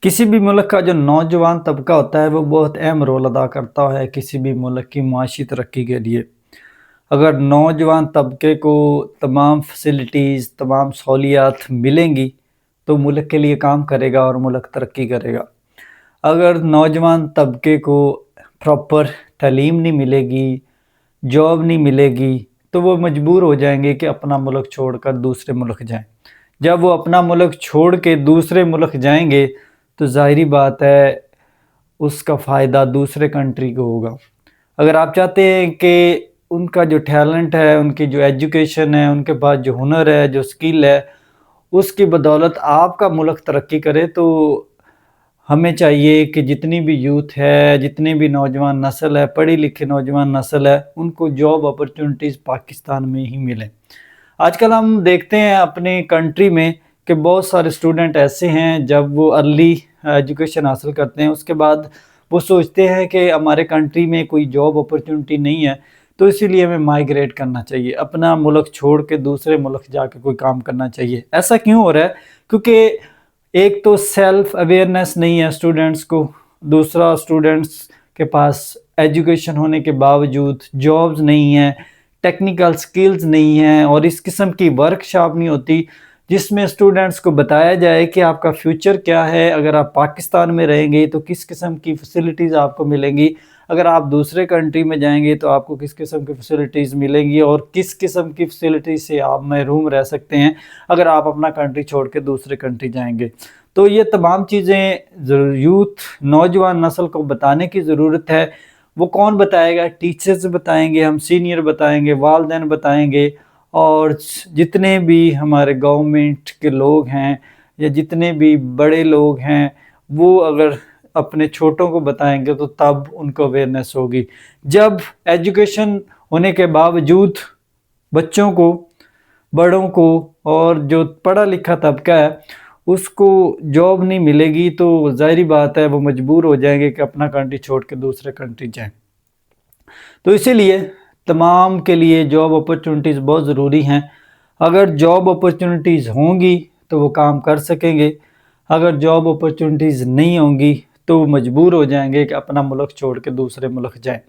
किसी भी मुल्क का जो नौजवान तबका होता है वो बहुत अहम रोल अदा करता है किसी भी मुल्क की माशी तरक्की के लिए। अगर नौजवान तबके को तमाम फैसिलिटीज़ तमाम सहूलियात मिलेंगी तो मुल्क के लिए काम करेगा और मुल्क तरक्की करेगा। अगर नौजवान तबके को प्रॉपर तालीम नहीं मिलेगी, जॉब नहीं मिलेगी तो वो मजबूर हो जाएंगे कि अपना मुल्क छोड़कर दूसरे मुल्क जाएं। जब वो अपना मुल्क छोड़ के दूसरे मुल्क जाएंगे तो ज़ाहिरी बात है उसका फ़ायदा दूसरे कंट्री को होगा। अगर आप चाहते हैं कि उनका जो टैलेंट है, उनकी जो एजुकेशन है, उनके पास जो हुनर है, जो स्किल है, उसकी बदौलत आपका मुल्क तरक्की करे तो हमें चाहिए कि जितनी भी यूथ है, जितनी भी नौजवान नस्ल है, पढ़ी लिखी नौजवान नस्ल है, उनको जॉब अपॉर्चुनिटीज़ पाकिस्तान में ही मिलें। आजकल हम देखते हैं अपनी कंट्री में कि बहुत सारे स्टूडेंट ऐसे हैं जब वो अर्ली एजुकेशन हासिल करते हैं उसके बाद वो सोचते हैं कि हमारे कंट्री में कोई जॉब अपॉर्चुनिटी नहीं है तो इसीलिए हमें माइग्रेट करना चाहिए, अपना मुल्क छोड़ के दूसरे मुल्क जाके कोई काम करना चाहिए। ऐसा क्यों हो रहा है? क्योंकि एक तो सेल्फ अवेयरनेस नहीं है स्टूडेंट्स को, दूसरा स्टूडेंट्स के पास एजुकेशन होने के बावजूद जॉब्स नहीं है, टेक्निकल स्किल्स नहीं है और इस किस्म की वर्कशॉप नहीं होती जिसमें स्टूडेंट्स को बताया जाए कि आपका फ्यूचर क्या है, अगर आप पाकिस्तान में रहेंगे तो किस किस्म की फैसिलिटीज़ आपको मिलेंगी, अगर आप दूसरे कंट्री में जाएंगे तो आपको किस किस्म की फैसिलिटीज़ मिलेंगी और किस किस्म की फैसिलिटीज़ से आप महरूम रह सकते हैं अगर आप अपना कंट्री छोड़ के दूसरे कंट्री जाएंगे। तो ये तमाम चीज़ें यूथ नौजवान नस्ल को बताने की ज़रूरत है। वो कौन बताएगा? टीचर्स बताएंगे, हम सीनियर बताएंगे, वालिदैन बताएंगे और जितने भी हमारे गवर्नमेंट के लोग हैं या जितने भी बड़े लोग हैं वो अगर अपने छोटों को बताएंगे तो तब उनको अवेयरनेस होगी। जब एजुकेशन होने के बावजूद बच्चों को, बड़ों को और जो पढ़ा लिखा तबका है उसको जॉब नहीं मिलेगी तो ज़ाहिरी बात है वो मजबूर हो जाएंगे कि अपना कंट्री छोड़ के दूसरे कंट्री जाएं। तो इसीलिए तमाम के लिए जॉब अपॉर्चुनिटीज़ बहुत ज़रूरी हैं। अगर जॉब अपॉर्चुनिटीज़ होंगी तो वो काम कर सकेंगे, अगर जॉब अपॉर्चुनिटीज़ नहीं होंगी तो वो मजबूर हो जाएंगे कि अपना मुल्क छोड़ के दूसरे मुल्क जाएं।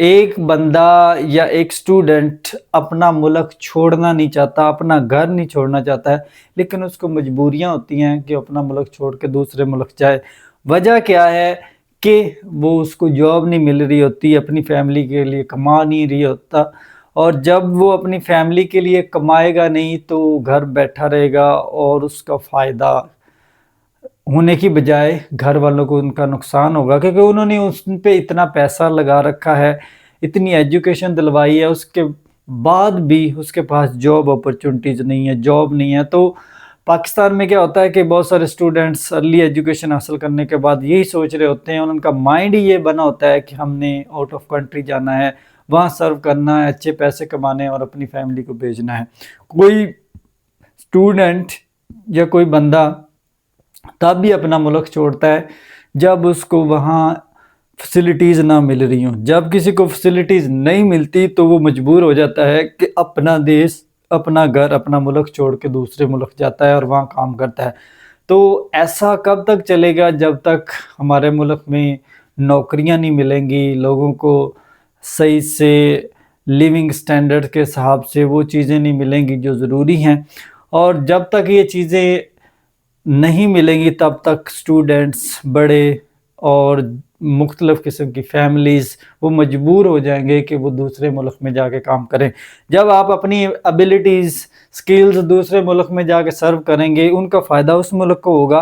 एक बंदा या एक स्टूडेंट अपना मुल्क छोड़ना नहीं चाहता, अपना घर नहीं छोड़ना चाहता है, लेकिन उसको मजबूरियां होती हैं कि अपना मुल्क छोड़ के दूसरे मुल्क जाए। वजह क्या है कि वो उसको जॉब नहीं मिल रही होती, अपनी फैमिली के लिए कमा नहीं रही होता और जब वो अपनी फैमिली के लिए कमाएगा नहीं तो घर बैठा रहेगा और उसका फ़ायदा होने की बजाय घर वालों को उनका नुकसान होगा क्योंकि उन्होंने उस पे इतना पैसा लगा रखा है, इतनी एजुकेशन दिलवाई है, उसके बाद भी उसके पास जॉब अपॉर्चुनिटीज़ नहीं है, जॉब नहीं है। तो पाकिस्तान में क्या होता है कि बहुत सारे स्टूडेंट्स अर्ली एजुकेशन हासिल करने के बाद यही सोच रहे होते हैं और उनका माइंड ही ये बना होता है कि हमने आउट ऑफ कंट्री जाना है, वहाँ सर्व करना है, अच्छे पैसे कमाने हैं और अपनी फैमिली को भेजना है। कोई स्टूडेंट या कोई बंदा तब भी अपना मुल्क छोड़ता है जब उसको वहाँ फैसिलिटीज़ ना मिल रही हों। जब किसी को फैसिलिटीज़ नहीं मिलती तो वो मजबूर हो जाता है कि अपना देश, अपना घर, अपना मुल्क छोड़ के दूसरे मुल्क जाता है और वहाँ काम करता है। तो ऐसा कब तक चलेगा? जब तक हमारे मुल्क में नौकरियाँ नहीं मिलेंगी, लोगों को सही से लिविंग स्टैंडर्ड के हिसाब से वो चीज़ें नहीं मिलेंगी जो ज़रूरी हैं और जब तक ये चीज़ें नहीं मिलेंगी तब तक स्टूडेंट्स, बड़े और मुख्तलिफ़ किस्म की फैमिलीज़ वो मजबूर हो जाएंगे कि वो दूसरे मुल्क में जाके काम करें। जब आप अपनी एबिलिटीज़, स्किल्स दूसरे मुल्क में जाके सर्व करेंगे उनका फ़ायदा उस मुल्क को होगा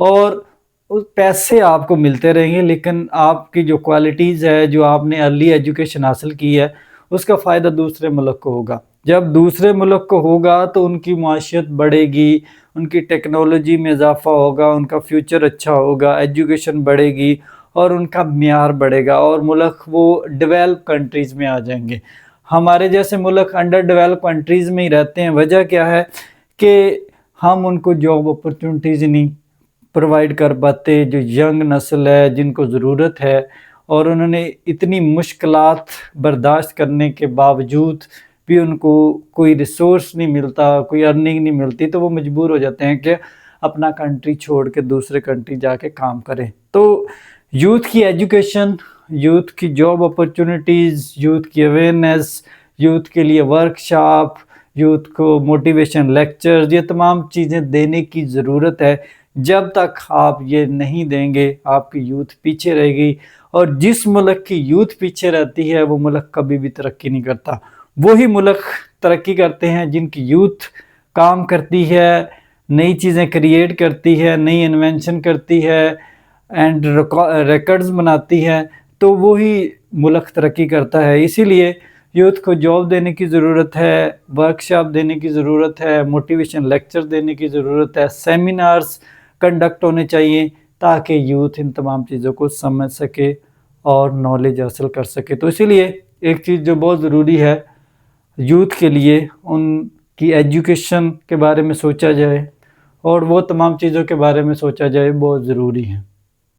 और उस पैसे आपको मिलते रहेंगे, लेकिन आपकी जो क्वालिटीज़ है, जो आपने अर्ली एजुकेशन हासिल की है उसका फ़ायदा दूसरे मुल्क को होगा। जब दूसरे मुल्क को होगा तो उनकी माशियत बढ़ेगी, उनकी टेक्नोलॉजी में इजाफा होगा, उनका फ्यूचर अच्छा होगा, एजुकेशन बढ़ेगी और उनका म्यार बढ़ेगा और मुल्क वो डेवलप कंट्रीज़ में आ जाएंगे। हमारे जैसे मुल्क अंडर डेवलप कंट्रीज़ में ही रहते हैं। वजह क्या है कि हम उनको जॉब अपॉर्चुनिटीज़ नहीं प्रोवाइड कर पाते, जो यंग नस्ल है जिनको ज़रूरत है और उन्होंने इतनी मुश्किलात बर्दाश्त करने के बावजूद भी उनको कोई रिसोर्स नहीं मिलता, कोई अर्निंग नहीं मिलती तो वो मजबूर हो जाते हैं कि اپنا کنٹری چھوڑ کے دوسرے کنٹری جا کے کام کریں۔ تو یوتھ کی ایجوکیشن، یوتھ کی جاب اپرچونٹیز، یوتھ کی اویئرنیس، یوتھ کے لیے ورکشاپ، یوتھ کو موٹیویشن لیکچرز، یہ تمام چیزیں دینے کی ضرورت ہے۔ جب تک آپ یہ نہیں دیں گے آپ کی یوتھ پیچھے رہے گی، اور جس ملک کی یوتھ پیچھے رہتی ہے وہ ملک کبھی بھی ترقی نہیں کرتا۔ وہی ملک ترقی کرتے ہیں جن کی یوتھ کام کرتی ہے، نئی چیزیں کریٹ کرتی ہے، نئی انوینشن کرتی ہے اینڈ ریکارڈز بناتی ہے، تو وہی ملک ترقی کرتا ہے۔ اسی لیے یوتھ کو جاب دینے کی ضرورت ہے، ورکشاپ دینے کی ضرورت ہے، موٹیویشن لیکچر دینے کی ضرورت ہے، سیمینارز کنڈکٹ ہونے چاہیے تاکہ یوتھ ان تمام چیزوں کو سمجھ سکے اور نالج حاصل کر سکے۔ تو اسی لیے ایک چیز جو بہت ضروری ہے یوتھ کے لیے، ان کی ایجوکیشن کے بارے میں سوچا جائے اور وہ تمام چیزوں کے بارے میں سوچا جائے، بہت ضروری ہے۔